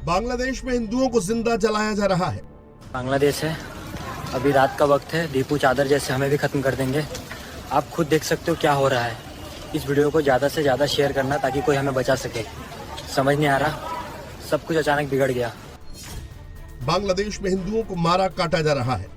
बांग्लादेश में हिंदुओं को जिंदा जलाया जा रहा है। बांग्लादेश है, अभी रात का वक्त है, दीपू चादर जैसे हमें भी खत्म कर देंगे। आप खुद देख सकते हो क्या हो रहा है। इस वीडियो को ज़्यादा से ज़्यादा शेयर करना ताकि कोई हमें बचा सके। समझ नहीं आ रहा, सब कुछ अचानक बिगड़ गया। बांग्लादेश में हिंदुओं को मारा काटा जा रहा है।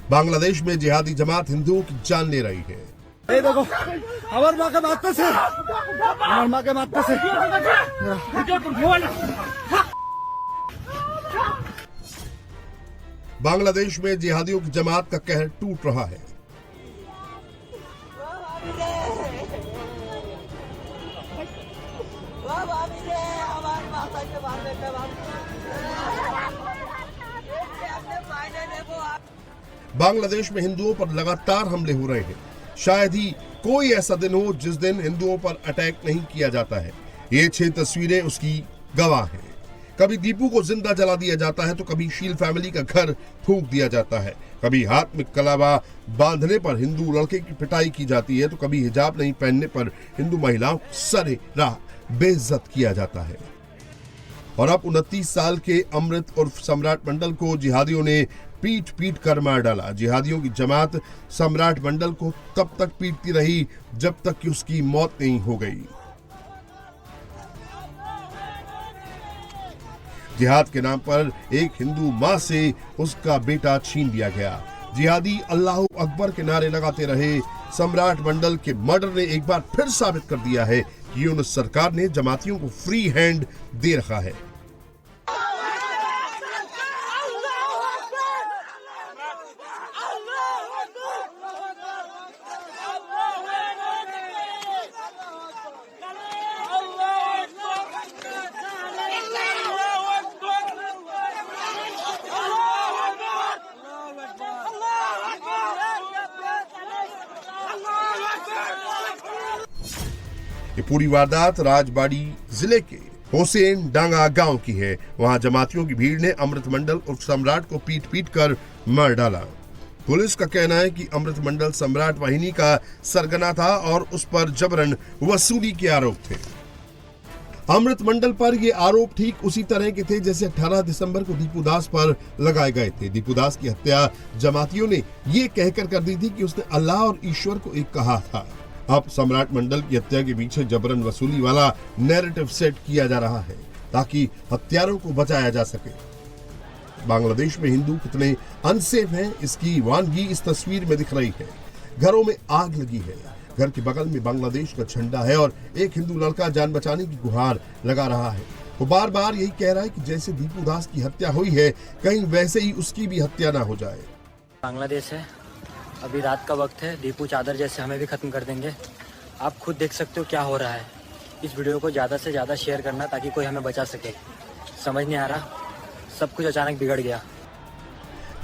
बांग्लादेश में जिहादी जमात हिंदुओं की जान ले रही है। এই দেখো আমার মাকে মারতেছে, আমার মাকে মারতেছে। बांग्लादेश में जिहादियों की जमात का कहर टूट रहा है। बांग्लादेश में हिंदुओं पर लगातार हमले हो रहे हैं। शायद ही कोई ऐसा दिन हो जिस दिन हिंदुओं पर अटैक नहीं किया जाता है। ये 6 तस्वीरें उसकी गवाह हैं। कभी दीपू को जिंदा जला दिया जाता है तो कभी शील फैमिली का घर फूंक दिया जाता है। कभी हाथ में कलावा बांधने पर हिंदू लड़के की पिटाई की जाती है तो कभी हिजाब नहीं पहनने पर हिंदू महिलाओं को सरे राह बेइज्जत किया जाता है। और अब 29 साल के अमृत उर्फ सम्राट मंडल को जिहादियों ने पीट पीट कर मार डाला। जिहादियों की जमात सम्राट मंडल को तब तक पीटती रही जब तक कि उसकी मौत नहीं हो गई। जिहाद के नाम पर एक हिंदू मां से उसका बेटा छीन लिया गया। जिहादी अल्लाह अकबर के नारे लगाते रहे। सम्राट मंडल के मर्डर ने एक बार फिर साबित कर दिया है कि यूनुस सरकार ने जमातियों को फ्री हैंड दे रखा है। ये पूरी वारदात राजबाड़ी जिले के हुसैन डांगा गांव की है। वहां जमातियों की भीड़ ने अमृत मंडल और सम्राट को पीट पीट कर मार डाला। पुलिस का कहना है कि अमृत मंडल सम्राट वाहिनी का सरगना था और उस पर जबरन वसूली के आरोप थे। अमृत मंडल पर ये आरोप ठीक उसी तरह के थे जैसे 18 दिसंबर को दीपू दास पर लगाए गए थे। दीपू दास की हत्या जमातियों ने ये कहकर कर दी थी कि उसने अल्लाह और ईश्वर को एक कहा था। अब सम्राट मंडल की हत्या के पीछे जबरन वसूली वाला नैरेटिव सेट किया जा रहा है ताकि हत्यारों को बचाया जा सके। बांग्लादेश में हिंदू कितने अनसेफ हैं इसकी वानगी इस तस्वीर में दिख रही है। घरों में आग लगी है, घर के बगल में बांग्लादेश का झंडा है और एक हिंदू लड़का जान बचाने की गुहार लगा रहा है। वो बार बार यही कह रहा है कि जैसे दीपू दास की हत्या हुई है कहीं वैसे ही उसकी भी हत्या ना हो जाए। बांग्लादेश है, अभी रात का वक्त है, दीपू चादर जैसे हमें भी खत्म कर देंगे। आप खुद देख सकते हो क्या हो रहा है। इस वीडियो को ज़्यादा से ज़्यादा शेयर करना ताकि कोई हमें बचा सके। समझ नहीं आ रहा, सब कुछ अचानक बिगड़ गया।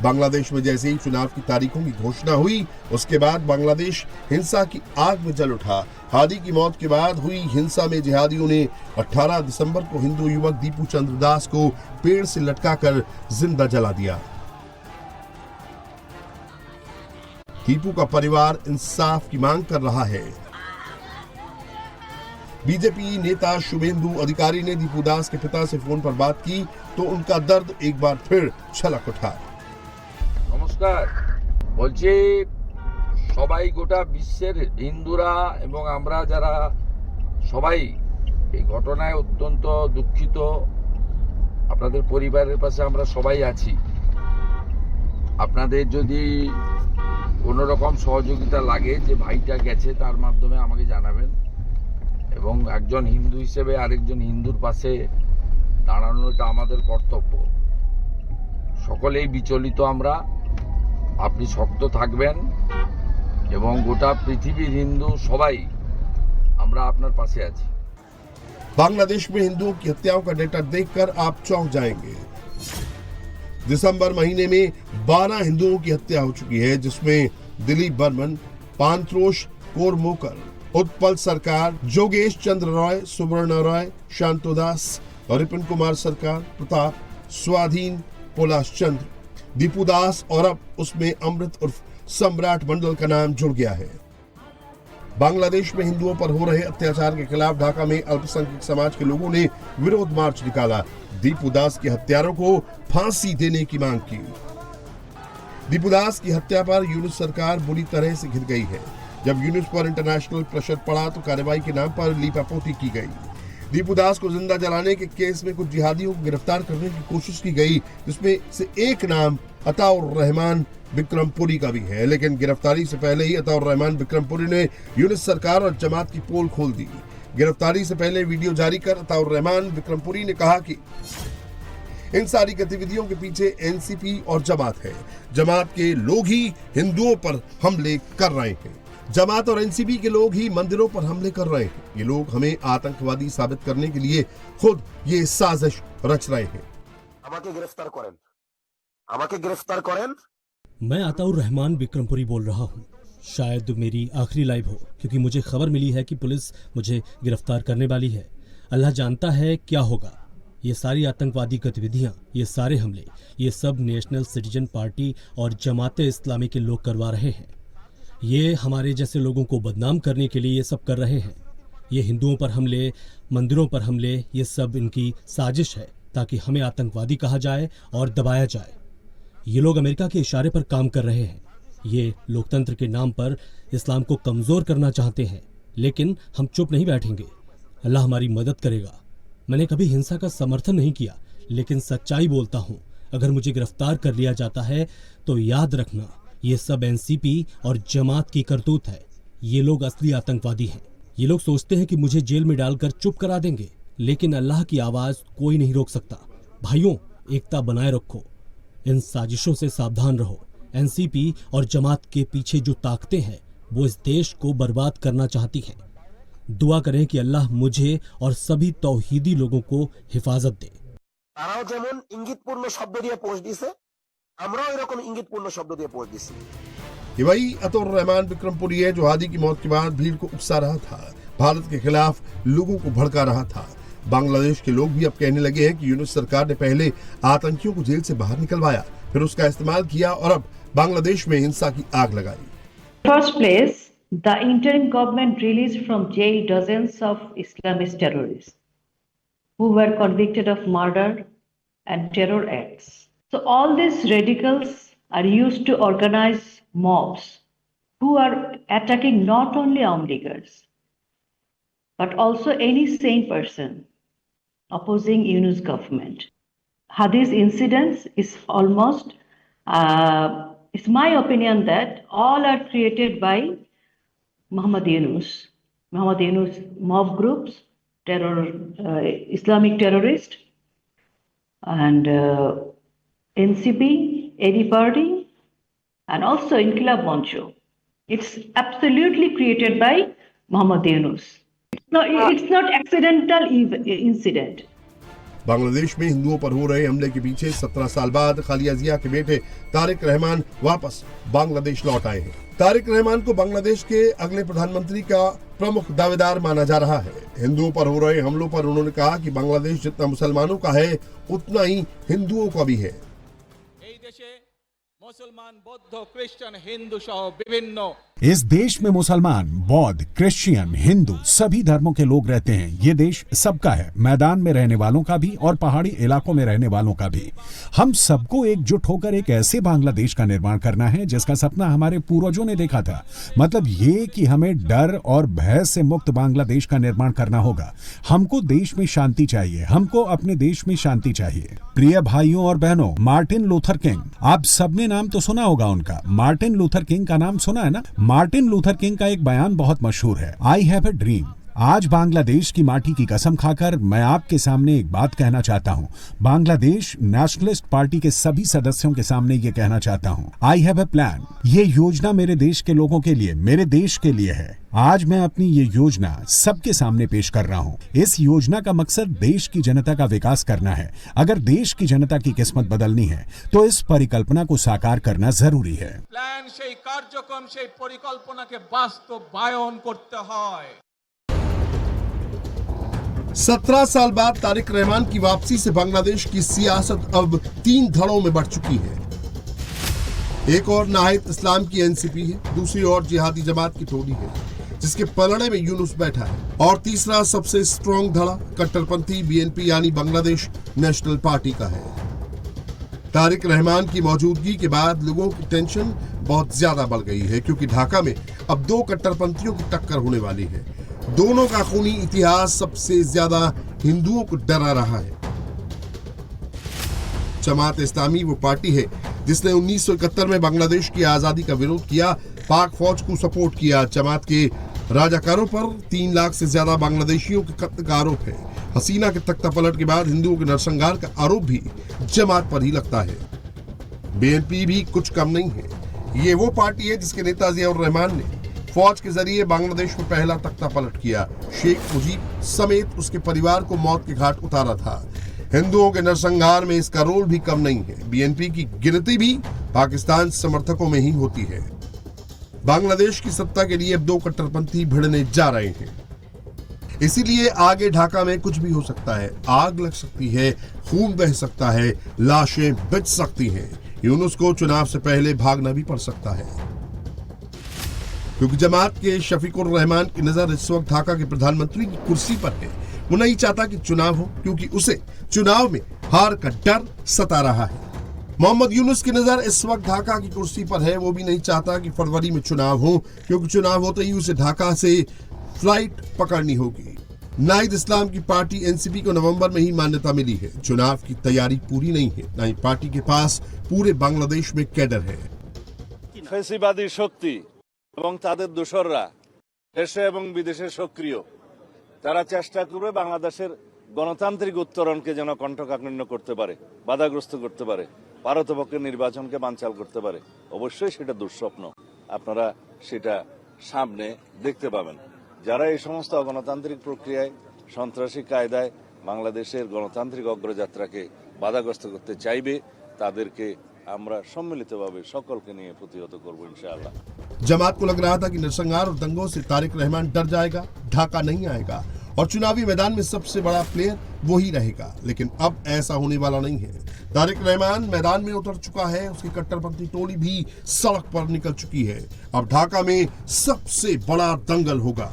बांग्लादेश में जैसे ही चुनाव की तारीखों की घोषणा हुई उसके बाद बांग्लादेश हिंसा की आग में जल उठा। हादी की मौत के बाद हुई हिंसा में जिहादियों ने 18 दिसंबर को हिंदू युवक दीपू चंद्र दास को पेड़ से लटकाकर जिंदा जला दिया। दीपू का परिवार इंसाफ की मांग कर रहा है। बीजेपी नेता शुभेंदु अधिकारी ने दीपू दास के पिता से फोन पर बात की तो उनका दर्द एक बार फिर छलक उठा। नमस्कार, বলছি সবাই গোটা বিশ্বের হিন্দুরা এবং আমরা যারা সবাই এই ঘটনায় অত্যন্ত দুঃখিত। আপনাদের পরিবারের পাশে আমরা সবাই আছি। আপনাদের যদি কোনো রকম সহযোগিতা লাগে যে ভাইটা গেছে তার মাধ্যমে আমাকে জানাবেন এবং একজন হিন্দু হিসেবে আরেকজন হিন্দুর পাশে দাঁড়ানোটা আমাদের কর্তব্য। সকলেই বিচলিত আমরা, আপনি শক্ত থাকবেন এবং গোটা পৃথিবীর হিন্দু সবাই আমরা আপনার পাশে আছি। बांग्लादेश में हिंदुओं की हत्याओं का डेटा देखकर आप चौंक जाएंगे। दिसंबर महीने में 12 हिंदुओं की हत्या हो चुकी है, जिसमें दिलीप बर्मन, पांथरोश कोरमोकर, उत्पल सरकार, जोगेश चंद्र रॉय, सुवर्ण रॉय, शांतोदास, रिपन कुमार सरकार, प्रताप, स्वाधीन, पोलाश चंद्र, दीपूदास और अब उसमें अमृत उर्फ सम्राट मंडल का नाम जुड़ गया है। बांग्लादेश में हिंदुओं पर हो रहे अत्याचार के खिलाफ ढाका में अल्पसंख्यक समाज के लोगों ने विरोध मार्च निकाला। दीपूदास के हत्यारों को फांसी देने की मांग की। दीपूदास की हत्या पर यूनुस सरकार बुरी तरह से घिर गई है। जब यूनुस पर इंटरनेशनल प्रेशर पड़ा तो कार्रवाई के नाम पर लीपापोती की गई। दीपूदास को जिंदा जलाने के केस में कुछ जिहादियों को गिरफ्तार करने की कोशिश की गई, जिसमें से एक नाम अताउर रहमान विक्रमपुरी का भी है, लेकिन गिरफ्तारी से पहले ही अताउर रहमान विक्रमपुरी ने यूनुस सरकार और जमात की पोल खोल दी। गिरफ्तारी से पहले वीडियो जारी कर अताउर रहमान विक्रमपुरी ने कहा कि इन सारी गतिविधियों के पीछे एनसीपी और जमात है। जमात के लोग ही हिंदुओं पर हमले कर रहे हैं। जमात और एनसीपी के लोग ही मंदिरों पर हमले कर रहे हैं। ये लोग हमें आतंकवादी साबित करने के लिए खुद ये साजिश रच रहे हैं। मैं अताउर रहमान विक्रमपुरी बोल रहा हूँ। शायद मेरी आखिरी लाइव हो, क्योंकि मुझे खबर मिली है कि पुलिस मुझे गिरफ्तार करने वाली है। अल्लाह जानता है क्या होगा। ये सारी आतंकवादी गतिविधियां, ये सारे हमले, ये सब नेशनल सिटीजन पार्टी और जमाते इस्लामी के लोग करवा रहे हैं। ये हमारे जैसे लोगों को बदनाम करने के लिए ये सब कर रहे हैं। ये हिंदुओं पर हमले, मंदिरों पर हमले, ये सब इनकी साजिश है ताकि हमें आतंकवादी कहा जाए और दबाया जाए। ये लोग अमेरिका के इशारे पर काम कर रहे हैं। ये लोकतंत्र के नाम पर इस्लाम को कमज़ोर करना चाहते हैं, लेकिन हम चुप नहीं बैठेंगे। अल्लाह हमारी मदद करेगा। मैंने कभी हिंसा का समर्थन नहीं किया, लेकिन सच्चाई बोलता हूँ। अगर मुझे गिरफ्तार कर लिया जाता है तो याद रखना, ये सब एनसीपी और जमात की करतूत है। ये लोग असली आतंकवादी हैं। ये लोग सोचते हैं कि मुझे जेल में डालकर चुप करा देंगे, लेकिन अल्लाह की आवाज़ कोई नहीं रोक सकता। भाइयों, एकता बनाए रखो। इन साजिशों से सावधान रहो। एनसीपी और जमात के पीछे जो ताकतें हैं वो इस देश को बर्बाद करना चाहती हैं। दुआ करें कि अल्लाह मुझे और सभी तौहीदी लोगों को हिफाजत दे। তারাও যেমন ইঙ্গিতপূর্ণ শব্দ দিয়ে পোস্ট দিছে, আমরাও এরকম ইঙ্গিতপূর্ণ শব্দ দিয়ে পোস্ট দিছি। ये वही अताउर रहमान विक्रमपुरी है जो हादी की मौत के बाद भीड़ को उकसा रहा था, भारत के खिलाफ लोगों को भड़का रहा था। बांग्लादेश के लोग भी अब कहने लगे हैं कि यूनुस सरकार ने पहले आतंकियों को जेल से बाहर निकलवाया, फिर उसका इस्तेमाल किया और अब बांग्लादेश में हिंसा की आग लगाई। First place, the interim government released from jail dozens of Islamist terrorists who were convicted of murder and terror acts. So all these radicals are used to organize mobs who are attacking not only Leaguers but also any sane person opposing Yunus government. Hadith incidents is almost, it's my opinion that all are created by Muhammad Yunus mob groups, Islamic terrorists, and NCP, AD party, and also Inqilab Moncho. It's absolutely created by Muhammad Yunus. It's not accidental incident. Bangladesh में हिंदुओं पर हो रहे हमले के पीछे 17 साल बाद खालिया जिया के बेटे तारिक रहमान वापस बांग्लादेश लौट आए हैं। तारिक रहमान को बांग्लादेश के अगले प्रधानमंत्री का प्रमुख दावेदार माना जा रहा है। हिंदुओं पर हो रहे हमलों पर उन्होंने कहा कि बांग्लादेश जितना मुसलमानों का है उतना ही हिंदुओं का भी है। मुसलमान, बौद्ध, क्रिश्चियन, हिंदू सह विभिन्न इस देश में मुसलमान, बौद्ध, क्रिश्चियन, हिंदू सभी धर्मों के लोग रहते हैं। ये देश सबका है, मैदान में रहने वालों का भी और पहाड़ी इलाकों में रहने वालों का भी। हम सबको एकजुट होकर एक ऐसे बांग्लादेश का निर्माण करना है जिसका सपना हमारे पूर्वजों ने देखा था। मतलब ये कि हमें डर और भय से मुक्त बांग्लादेश का निर्माण करना होगा। हमको देश में शांति चाहिए, हमको अपने देश में शांति चाहिए। प्रिय भाइयों और बहनों, मार्टिन लूथर किंग, आप सबने नाम तो सुना होगा उनका। मार्टिन लूथर किंग का नाम सुना है ना? मार्टिन लूथर किंग का एक बयान बहुत मशहूर है, आई हैव अ ड्रीम। आज बांग्लादेश की माटी की कसम खाकर मैं आपके सामने एक बात कहना चाहता हूं। बांग्लादेश नेशनलिस्ट पार्टी के सभी सदस्यों के सामने ये कहना चाहता हूं, आई हैव ए प्लान। ये योजना मेरे देश के लोगों के लिए, मेरे देश के लिए है। आज मैं अपनी ये योजना सबके सामने पेश कर रहा हूं। इस योजना का मकसद देश की जनता का विकास करना है। अगर देश की जनता की किस्मत बदलनी है तो इस परिकल्पना को साकार करना जरूरी है। প্ল্যান সেই কার্যক্রম সেই পরিকল্পনাকে বাস্তবায়ন করতে হয়। 17 साल बाद तारिक रहमान की वापसी से बांग्लादेश की सियासत अब 3 धड़ों में बढ़ चुकी है। एक और नाहिद इस्लाम की एनसीपी है, दूसरी ओर जिहादी जमात की टोली है जिसके पलड़े में यूनुस बैठा है, और तीसरा सबसे स्ट्रॉन्ग धड़ा कट्टरपंथी बीएनपी यानी बांग्लादेश नेशनल पार्टी का है। तारिक रहमान की मौजूदगी के बाद लोगों की टेंशन बहुत ज्यादा बढ़ गई है, क्योंकि ढाका में अब 2 कट्टरपंथियों की टक्कर होने वाली है। दोनों का खूनी इतिहास सबसे ज्यादा हिंदुओं को डरा रहा है। जमात इस्लामी वो पार्टी है जिसने 1971 में बांग्लादेश की आजादी का विरोध किया, पाक फौज को सपोर्ट किया। जमात के राजाकारों पर 3 लाख से ज्यादा बांग्लादेशियों के कत्ल का आरोप है। हसीना के तख्ता पलट के बाद हिंदुओं के नरसंहार का आरोप भी जमात पर ही लगता है। बीएनपी भी कुछ कम नहीं है। ये वो पार्टी है जिसके नेता जियाउर रहमान ने फौज के जरिए बांग्लादेश में पहला तख्ता पलट किया, शेख मुजीब समेत उसके परिवार को मौत के घाट उतारा था। हिंदुओं के नरसंहार में इसका रोल भी कम नहीं है। बीएनपी की गिनती भी पाकिस्तान समर्थकों में ही होती है। बांग्लादेश की सत्ता के लिए अब 2 कट्टरपंथी भिड़ने जा रहे हैं, इसीलिए आगे ढाका में कुछ भी हो सकता है। आग लग सकती है, खून बह सकता है, लाशें बिछ सकती हैं। यूनुस को चुनाव से पहले भागना भी पड़ सकता है, क्योंकि जमात के शफीकुर रहमान की नजर इस वक्त ढाका के प्रधानमंत्री की कुर्सी पर है। वो नहीं चाहता कि चुनाव हो, क्योंकि उसे चुनाव में हार का डर सता रहा है। मोहम्मद यूनुस की नजर इस वक्त ढाका की कुर्सी पर है। वो भी नहीं चाहता कि फरवरी में चुनाव हो, क्योंकि चुनाव होते ही उसे ढाका से फ्लाइट पकड़नी होगी। नाहिद इस्लाम की पार्टी एनसीपी को नवंबर में ही मान्यता मिली है। चुनाव की तैयारी पूरी नहीं है, न ही पार्टी के पास पूरे बांग्लादेश में कैडर है। ফ্যাসিবাদী শক্তি এবং তাদের দোসররা দেশে এবং বিদেশে সক্রিয়, তারা চেষ্টা করবে বাংলাদেশের গণতান্ত্রিক উত্তরণকে যেন কণ্ঠকাঠিন্য করতে পারে, বাধাগ্রস্ত করতে পারে, পারতপক্ষের নির্বাচনকে বানচাল করতে পারে। অবশ্যই সেটা দুঃস্বপ্ন, আপনারা সেটা সামনে দেখতে পাবেন। যারা এই সমস্ত অগণতান্ত্রিক প্রক্রিয়ায় সন্ত্রাসী কায়দায় বাংলাদেশের গণতান্ত্রিক অগ্রযাত্রাকে বাধাগ্রস্ত করতে চাইবে, তাদেরকে আমরা সম্মিলিতভাবে সকলকে নিয়ে প্রতিহত করব इंशाअल्लाह। जमात को लग रहा था कि नरसंहार और दंगों से तारिक रहमान डर जाएगा, ढाका नहीं आएगा और चुनावी मैदान में सबसे बड़ा प्लेयर वो ही रहेगा, लेकिन अब ऐसा होने वाला नहीं है। तारिक रहमान मैदान में उतर चुका है, उसकी कट्टरपंथी टोली भी सड़क पर निकल चुकी है। अब ढाका में सबसे बड़ा दंगल होगा।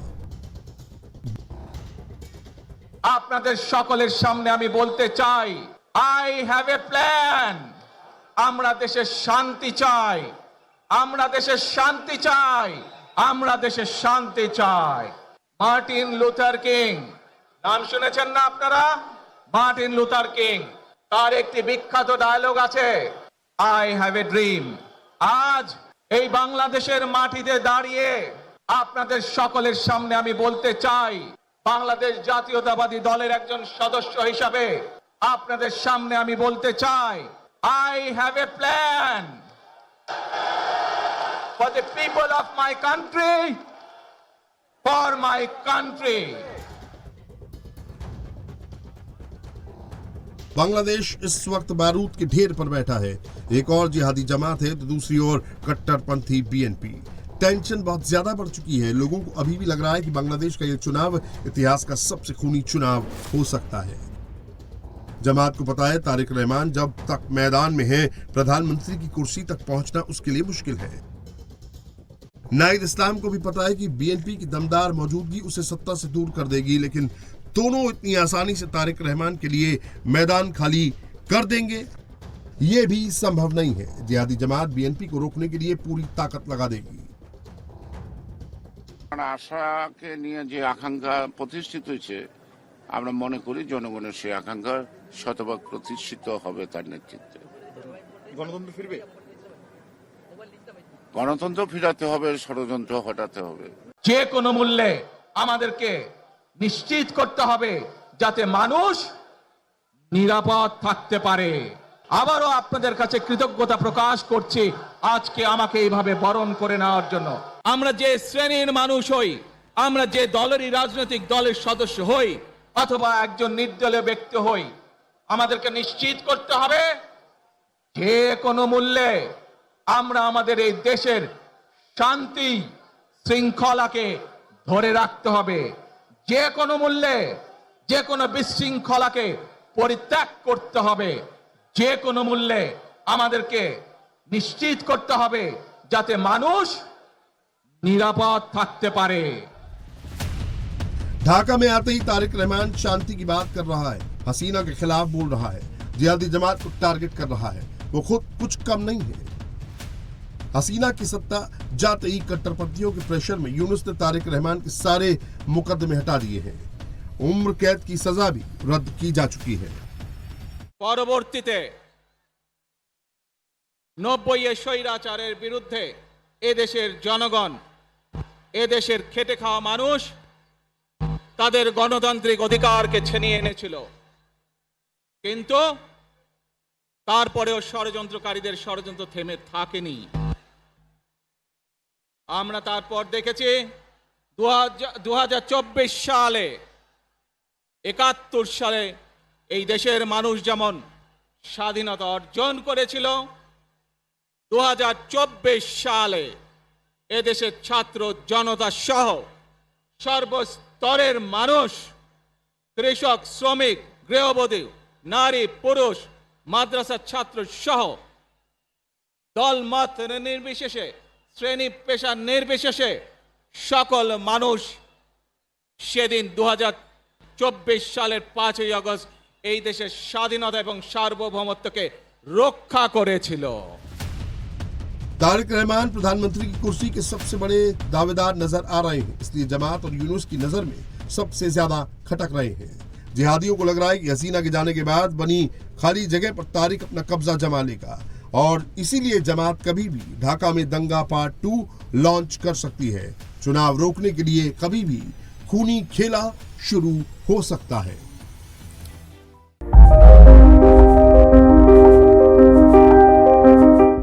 আপনাদের সকলের সামনে আমি বলতে চাই, আই হ্যাভ এ প্ল্যান। আমরা দেশে শান্তি চাই, আমরা দেশে শান্তি চাই, আমরা দেশে শান্তি চাই। মার্টিন লুথার কিং নাম শুনেছেন না আপনারা? মার্টিন লুথার কিং, তার একটি বিখ্যাত ডায়লগ আছে, আই হ্যাভ এ ড্রিম। আজ এই বাংলাদেশের মাটিতে দাঁড়িয়ে আপনাদের সকলের সামনে আমি বলতে চাই, বাংলাদেশ জাতীয়তাবাদী দলের একজন সদস্য হিসাবে আপনাদের সামনে আমি বলতে চাই, I have a plan for the people of my country, for my country. Bangladesh इस वक्त बारूद के ढेर पर बैठा है। एक और जिहादी जमात है तो दूसरी ओर कट्टरपंथी बीएनपी। टेंशन बहुत ज्यादा बढ़ चुकी है। लोगों को अभी भी लग रहा है कि बांग्लादेश का यह चुनाव इतिहास का सबसे खूनी चुनाव हो सकता है। जमात को पता है तारिक रहमान जब तक मैदान में है, प्रधानमंत्री की कुर्सी तक पहुंचना उसके लिए मुश्किल है। नाहिद इस्लाम को भी पता है कि बीएनपी की दमदार मौजूदगी उसे सत्ता से दूर कर देगी, लेकिन दोनों इतनी आसानी से तारिक रहमान के लिए मैदान खाली कर देंगे, ये भी संभव नहीं है। जिहादी जमात बीएनपी को रोकने के लिए पूरी ताकत लगा देगी। আশাকে নিয়ে যে আকাঙ্ক্ষা প্রতিষ্ঠিত হয়েছে, আমরা মনে করি জনগণের সেই আকাঙ্ক্ষা শতভাগ প্রতিষ্ঠিত হবে তার নেতৃত্বে। গণতন্ত্র ফিরবে, গণতন্ত্র ফিরাতে হবে, ষড়যন্ত্র হটাতে হবে। যে কোনো মূল্যে আমাদেরকে নিশ্চিত করতে হবে যাতে মানুষ নিরাপদ থাকতে পারে। আবারও আপনাদের কাছে কৃতজ্ঞতা প্রকাশ করছি আজকে আমাকে এইভাবে বরণ করে নেওয়ার জন্য। আমরা যে শ্রেণীর মানুষ হই, আমরা যে দলেরই রাজনৈতিক দলের সদস্য হই অথবা একজন নির্দলীয় ব্যক্তি হই, আমাদেরকে নিশ্চিত করতে হবে যে কোনো মূল্যে আমরা আমাদের এই দেশের শান্তি শৃঙ্খলাকে ধরে রাখতে হবে। যে কোনো মূল্যে যে কোনো বিশৃঙ্খলাকে পরিত্যাগ করতে হবে। যে কোনো মূল্যে আমাদেরকে নিশ্চিত করতে হবে যাতে মানুষ নিরাপদ থাকতে পারে। ढाका में आते ही तारिक रहमान शांति की बात कर रहा है, हसीना के खिलाफ बोल रहा है, जिहादी जमात को टारगेट कर रहा है। वो खुद कुछ कम नहीं है। हसीना की सत्ता जाते ही कट्टरपंथियों के प्रेशर में यूनुस ने तारिक रहमान के सारे मुकदमे हटा दिए हैं। उम्र कैद की सजा भी रद्द की जा चुकी है। পরবর্তীতে 90 স্বৈরাচারের বিরুদ্ধে এদেশের জনগণ, এদেশের খেটে খাওয়া মানুষ তাদের গণতান্ত্রিক অধিকারকে ছিনিয়ে এনেছিল, কিন্তু তারপরেও ষড়যন্ত্রকারীদের ষড়যন্ত্র থেমে থাকেনি। আমরা তারপর দেখেছি 2024 সালে 71 সালে এই দেশের মানুষ যেমন স্বাধীনতা অর্জন করেছিল, 2024 সালে এদেশের ছাত্র জনতা সহ সর্বস্তরের মানুষ, কৃষক, শ্রমিক, গৃহবধূ, নারী, পুরুষ, মাদ্রাসা ছাত্র সহ দল মত নির্বিশেষে, শ্রেণী পেশা নির্বিশেষে সকল মানুষ সেদিন 2024 সালের 5ই আগস্ট এই দেশের স্বাধীনতা এবং সার্বভৌমত্বকে রক্ষা করেছিল। तारिक रहमान प्रधानमंत्री की कुर्सी के सबसे बड़े दावेदार नजर आ रहे हैं, इसलिए जमात और यूनुस की नजर में सबसे ज्यादा खटक रहे हैं। जिहादियों को लग रहा है कि हसीना के जाने के बाद बनी खाली जगह पर तारिक अपना कब्जा जमा लेगा और इसीलिए जमात कभी भी ढाका में दंगा पार्ट 2 लॉन्च कर सकती है। चुनाव रोकने के लिए कभी भी खूनी खेला शुरू हो सकता है।